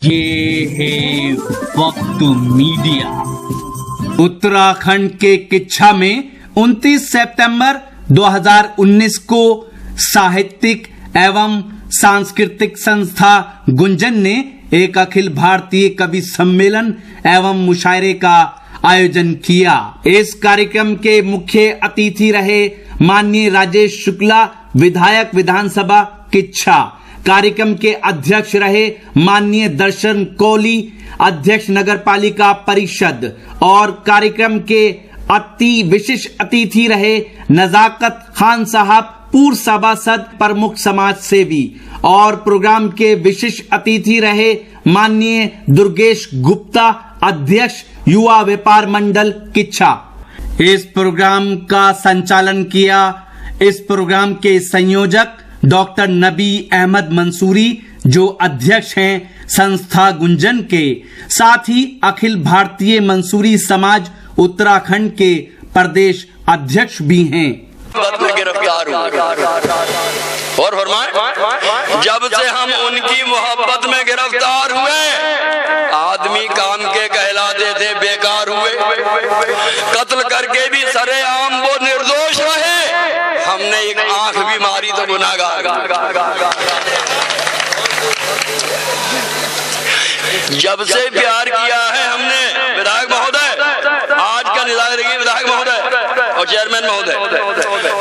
ये है वक्त मीडिया। उत्तराखंड के किच्छा में 29 सितंबर 2019 को साहित्यिक एवं सांस्कृतिक संस्था गुंजन ने एक अखिल भारतीय कवि सम्मेलन एवं मुशायरे का आयोजन किया। इस कार्यक्रम के मुख्य अतिथि रहे माननीय राजेश शुक्ला, विधायक विधानसभा किच्छा। कार्यक्रम के अध्यक्ष रहे माननीय दर्शन कोहली, अध्यक्ष नगर पालिका परिषद। और कार्यक्रम के अति विशिष्ट अतिथि रहे नजाकत खान साहब, पूर्व सभासद, प्रमुख समाज सेवी। और प्रोग्राम के विशिष्ट अतिथि रहे माननीय दुर्गेश गुप्ता, अध्यक्ष युवा व्यापार मंडल किच्छा। इस प्रोग्राम का संचालन किया इस प्रोग्राम के संयोजक डॉक्टर नबी अहमद मंसूरी, जो अध्यक्ष हैं संस्था गुंजन के, साथ ही अखिल भारतीय मंसूरी समाज उत्तराखंड के प्रदेश अध्यक्ष भी हैं। गिरफ्तार हुए और फरमाए, जब से हम उनकी मोहब्बत में गिरफ्तार हुए, आदमी काम के कहलाते थे बेकार हुए। कत्ल करके भी सरेआम वो निर्दोष रहे। हमने एक आंख भी मारी तो गुनाहगार। जब से प्यार किया है हमने, विधायक महोदय, आज का निराधार विधायक महोदय और चेयरमैन महोदय,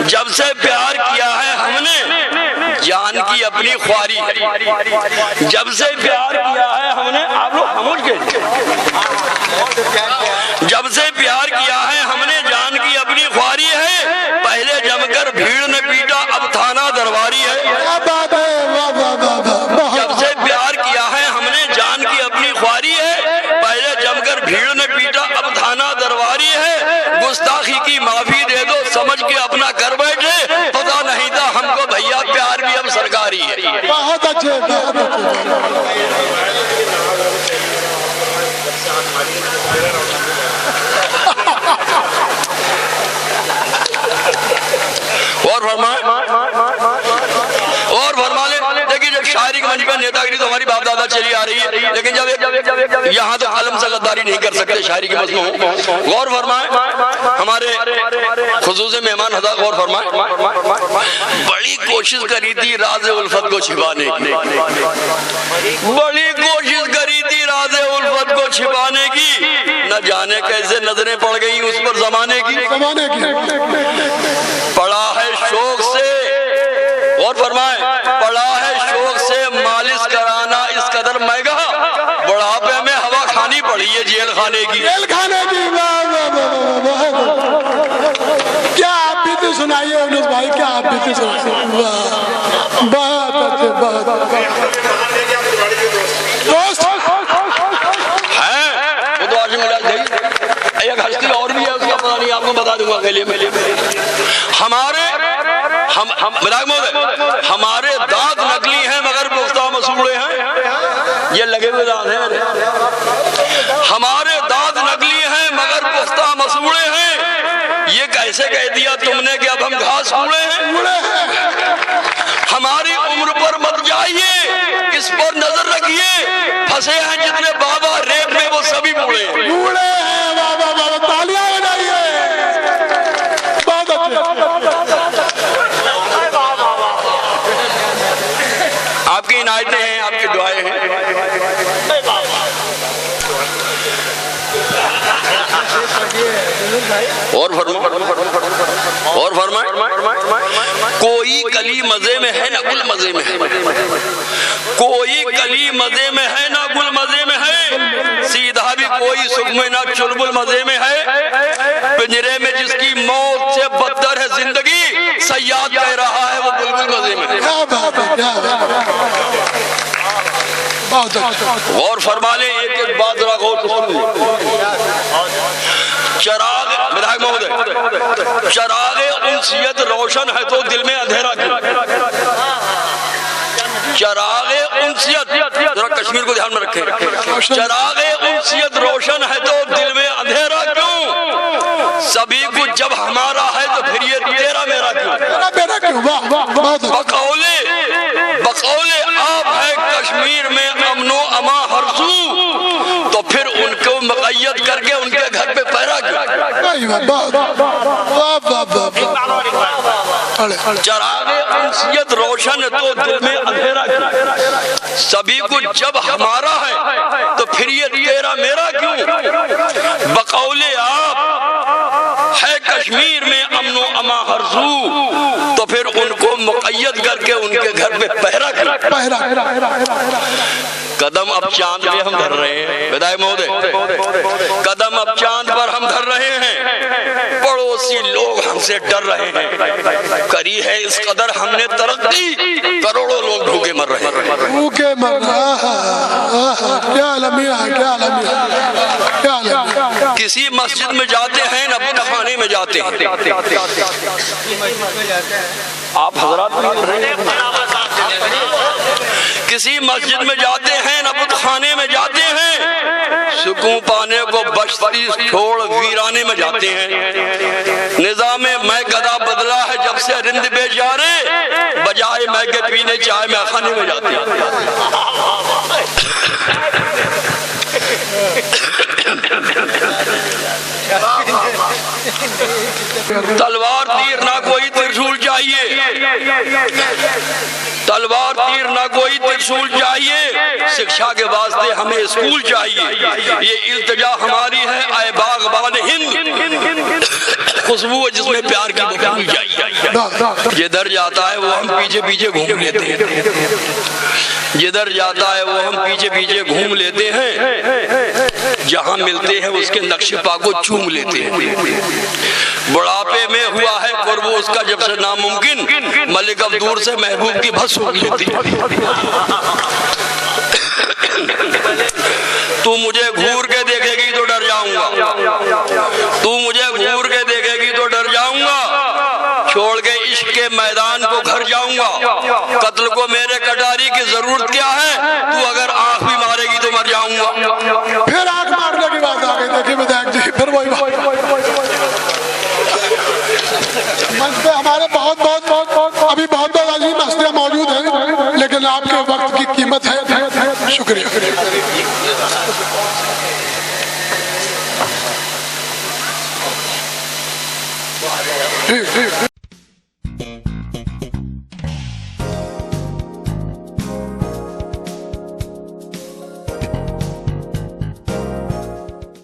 जब से प्यार किया है हमने जान की अपनी ख्वारी। जब से प्यार किया है हमने, आप लोग खामोश के, जब से प्यार किया है हमने जान की अपनी ख्वारी है। पहले जमकर भीड़ ने पीटा, अब थाना दरबारी है। जब से प्यार किया है हमने जान की अपनी ख्वारी है। पहले जमकर भीड़ ने पीटा, अब थाना दरबारी है। गुस्ताखी की माफी दे दो, समझ के अपना कर बैठे। पता नहीं था हमको भैया प्यार भी अब सरकारी है। बहुत अच्छे, बहुत अच्छे। और फरमाले, देखिए जब शायरी के मंच पर नेतागिरी तो हमारी बाप दादा चली आ रही है, लेकिन जब यहाँ तो आलम से गद्दारी नहीं कर सकते शायरी के मसलों। गौर फरमाए, हमारे खुसूसी मेहमान हज़ार गौर फरमाए, बड़ी कोशिश करी थी राज़े उल्फत को छिपाने की, बड़ी कोशिश करी थी राज़े उल्फत को छिपाने की। न जाने कैसे नजरें पड़ गई उस पर जमाने की। पड़ा है शौक से, और फरमाए, पड़ा है शौक से मालिश कराना इस कदर महंगा। बुढ़ापे में हवा खानी पड़ी है जेल खाने की। जेल खाने की, क्या आप बीते सुनाइए उन्नीस भाई, क्या आप बीते सुनाइए। बहुत अच्छे, बहुत दोस्त है वो तो आज मिला गई। एक हस्ती और भी है, उसका पता नहीं, आपको बता दूंगा अकेले में। हमारे दांत नकली हैं मगर पुख्ता मसूड़े हैं। ये लगे हुए दांत हैं। हमारे दांत नकली हैं मगर पुख्ता मसूड़े हैं। ये कैसे कह दिया तुमने कि अब हम घास उड़े हैं। हमारी उम्र पर मत जाइए, इस पर नजर रखिए। फंसे हैं जितने बाबा रेप में वो सभी बूढ़े हैं। बाबा बाबा तालियां बजाइए। बहुत अच्छे। आपकी इनायतें हैं, आपकी दुआएं हैं। और फरमाए, कोई कली मजे में है ना गुल मजे में है। कोई कली मजे में है ना गुल मजे में है। सीधा भी कोई सुख में ना चुलबुल मजे में है। पिंजरे में जिसकी मौत से बदतर है जिंदगी, सयाद कह रहा है वो बुलबुल मजे में है। और फरमा ले, एक एक बात जरा गौर से चराग, विधायक महोदय, चरागे उनसियत रोशन है तो दिल में अंधेरा क्यों। चरागे उनसियत, जरा कश्मीर को ध्यान में रखें। चरागे उनसियत रोशन है तो दिल में अंधेरा क्यों। सभी कुछ जब हमारा है तो फिर ये तेरा मेरा क्यों। बकौले आप है कश्मीर में अमनो अमा हर मुक़य्यद करके उनके घर पे पहरा क्यों? चरागे अंसियत रोशन तो दिल में अंधेरा क्यों? सभी कुछ जब हमारा है तो फिर ये तेरा मेरा क्यों? बकौले आप है कश्मीर में अमनो अमा हरजू, तो फिर उनको मुक़य्यद करके उनके घर पे पहरा क्यों? कदम अब चांद पे हम धर रहे हैं, विदाई महोदय, कदम अब चांद पर हम धर रहे हैं। पड़ोसी लोग हमसे डर रहे हैं, करी है इस कदर हमने तरक्की, करोड़ों लोग भूखे मर रहे हैं। भूखे मर क्या अलमिया, क्या अलमिया, क्या अलमिया। किसी मस्जिद में जाते हैं न बुत खाने में जाते हैं। आप हजरात किसी मस्जिद में जाते हैं न बुत खाने में जाते हैं, सुकून पाने को बस्ती छोड़ वीराने में जाते हैं। निजामे मैं गदा बदला है जब से रिंद बेचारे, बजाय मैं के पीने चाय में खाने में जाते हैं। तलवार तीर ना कोई त्रिशूल चाहिए, तलवार तीर ना कोई त्रिशूल चाहिए, शिक्षा के वास्ते हमें स्कूल चाहिए। ये इल्तिजा हमारी है आए बागबान हिंद, खुशबू जिसमें प्यार की बदबू चाहिए। जिधर जाता है वो हम पीछे पीछे घूम लेते हैं, जिधर जाता है वो हम पीछे पीछे घूम लेते हैं, जहाँ मिलते हैं उसके नक्शे पा को चूम लेते हैं। बुढ़ापे में हुआ है कुर्ब उसका जब से नामुमकिन, मलिक अब दूर से महबूब की भस सूंघ लेती। तू मुझे घूर के देखेगी तो डर जाऊंगा, तू मुझे घूर के देखेगी तो डर जाऊंगा, छोड़ के इश्क के मैदान को घर जाऊंगा। कत्ल को मेरे कटारी की जरूरत क्या है, तू अगर आंख भी मारेगी तो मर जाऊंगा। फिर आंख मारने की बात आ गई, देखिए विधायक जी, फिर वही मंच पे हमारे बहुत अभी बहुत अजीम हस्तियां मौजूद हैं, लेकिन आपके वक्त की कीमत है। शुक्रिया।